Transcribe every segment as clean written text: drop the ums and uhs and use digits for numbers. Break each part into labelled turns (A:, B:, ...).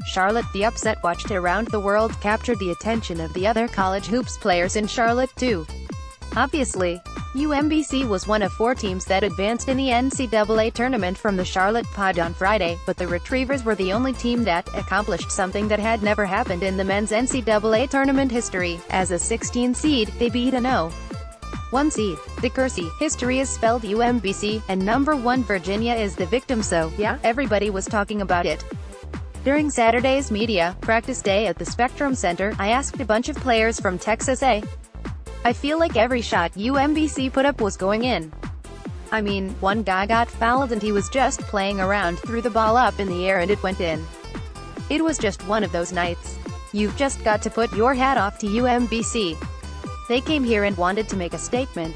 A: Charlotte. The upset, watched around the world, captured the attention of the other college hoops players in Charlotte too. Obviously, UMBC was one of 4 teams that advanced in the NCAA Tournament from the Charlotte Pod on Friday, but the Retrievers were the only team that accomplished something that had never happened in the men's NCAA Tournament history. As a 16 seed, they beat a No. 1 seed. The Kersey history is spelled UMBC, and number 1 Virginia is the victim, so yeah, everybody was talking about it. During Saturday's media practice day at the Spectrum Center, I asked a bunch of players from Texas I feel like every shot UMBC put up was going in. I mean, one guy got fouled and he was just playing around, threw the ball up in the air and it went in. It was just one of those nights. You've just got to put your hat off to UMBC. They came here and wanted to make a statement.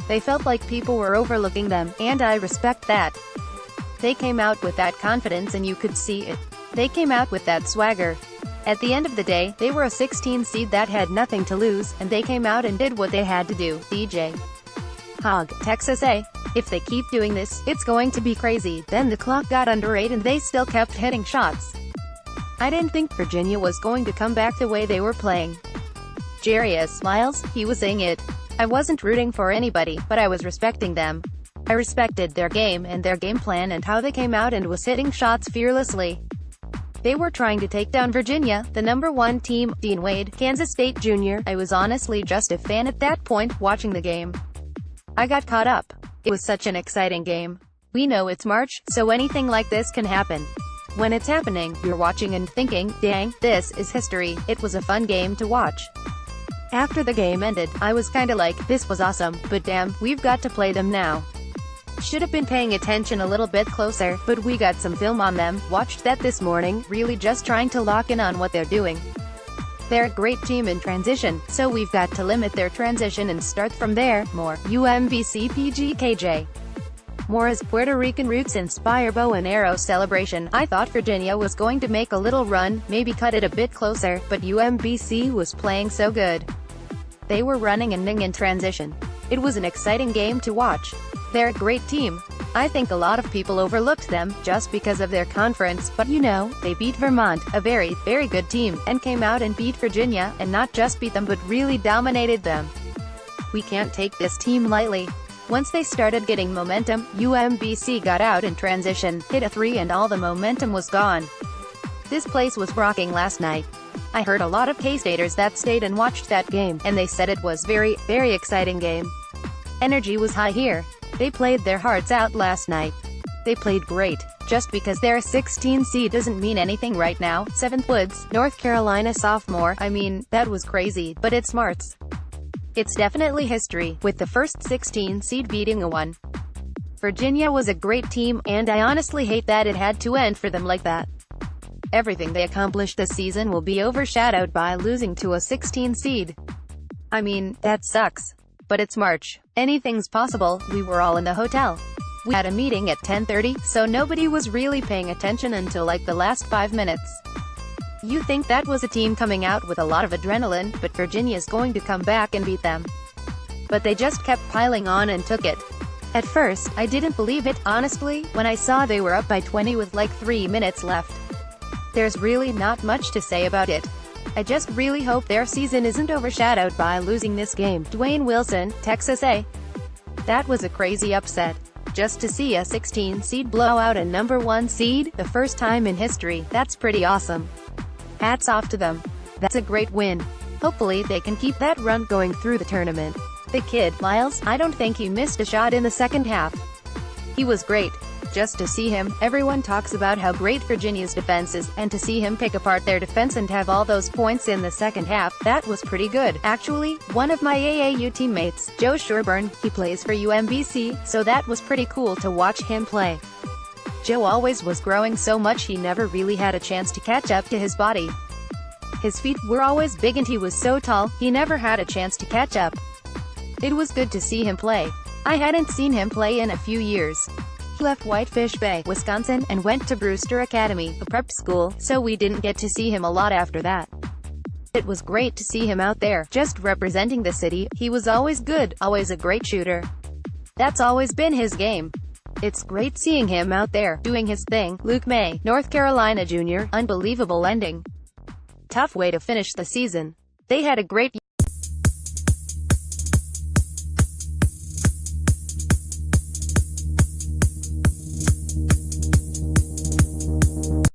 A: They felt like people were overlooking them, and I respect that. They came out with that confidence and you could see it. They came out with that swagger. At the end of the day, they were a 16 seed that had nothing to lose, and they came out and did what they had to do. DJ Hogg, Texas If they keep doing this, it's going to be crazy. Then the clock got under 8 and they still kept hitting shots. I didn't think Virginia was going to come back the way they were playing. Jarius Miles, he was saying it. I wasn't rooting for anybody, but I was respecting them. I respected their game and their game plan and how they came out and was hitting shots fearlessly. They were trying to take down Virginia, the number 1 team. Dean Wade, Kansas State Jr. I was honestly just a fan at that point, watching the game. I got caught up. It was such an exciting game. We know it's March, so anything like this can happen. When it's happening, you're watching and thinking, dang, this is history. It was a fun game to watch. After the game ended, I was kinda like, this was awesome, but damn, we've got to play them now. Should have been paying attention a little bit closer, but we got some film on them, watched that this morning, really just trying to lock in on what they're doing. They're a great team in transition, so we've got to limit their transition and start from there. More. UMBC PGKJ. Mora's Puerto Rican roots inspire bow and arrow celebration. I thought Virginia was going to make a little run, maybe cut it a bit closer, but UMBC was playing so good. They were running and ning in transition. It was an exciting game to watch. They're a great team. I think a lot of people overlooked them, just because of their conference, but you know, they beat Vermont, a very, very good team, and came out and beat Virginia, and not just beat them but really dominated them. We can't take this team lightly. Once they started getting momentum, UMBC got out in transition, hit a 3 and all the momentum was gone. This place was rocking last night. I heard a lot of K-Staters that stayed and watched that game, and they said it was very, very exciting game. Energy was high here. They played their hearts out last night. They played great. Just because they're a 16 seed doesn't mean anything right now. 7th Woods, North Carolina sophomore. I mean, that was crazy, but it's smarts. It's definitely history, with the first 16 seed beating a 1. Virginia was a great team, and I honestly hate that it had to end for them like that. Everything they accomplished this season will be overshadowed by losing to a 16 seed. I mean, that sucks. But it's March. Anything's possible. We were all in the hotel. We had a meeting at 10:30, so nobody was really paying attention until like the last 5 minutes. You think that was a team coming out with a lot of adrenaline, but Virginia's going to come back and beat them. But they just kept piling on and took it. At first, I didn't believe it, honestly, when I saw they were up by 20 with like 3 minutes left. There's really not much to say about it. I just really hope their season isn't overshadowed by losing this game. Dwayne Wilson, Texas That was a crazy upset. Just to see a 16 seed blow out a number 1 seed, the first time in history, that's pretty awesome. Hats off to them. That's a great win. Hopefully they can keep that run going through the tournament. The kid, Miles, I don't think he missed a shot in the second half. He was great. Just to see him, everyone talks about how great Virginia's defense is, and to see him pick apart their defense and have all those points in the second half, that was pretty good. Actually, one of my AAU teammates, Joe Sherburne, he plays for UMBC, so that was pretty cool to watch him play. Joe always was growing so much he never really had a chance to catch up to his body. His feet were always big and he was so tall, he never had a chance to catch up. It was good to see him play. I hadn't seen him play in a few years. He left Whitefish Bay, Wisconsin, and went to Brewster Academy, a prep school, so we didn't get to see him a lot after that. It was great to see him out there, just representing the city. He was always good, always a great shooter. That's always been his game. It's great seeing him out there, doing his thing. Luke May, North Carolina Jr., unbelievable ending. Tough way to finish the season. They had a great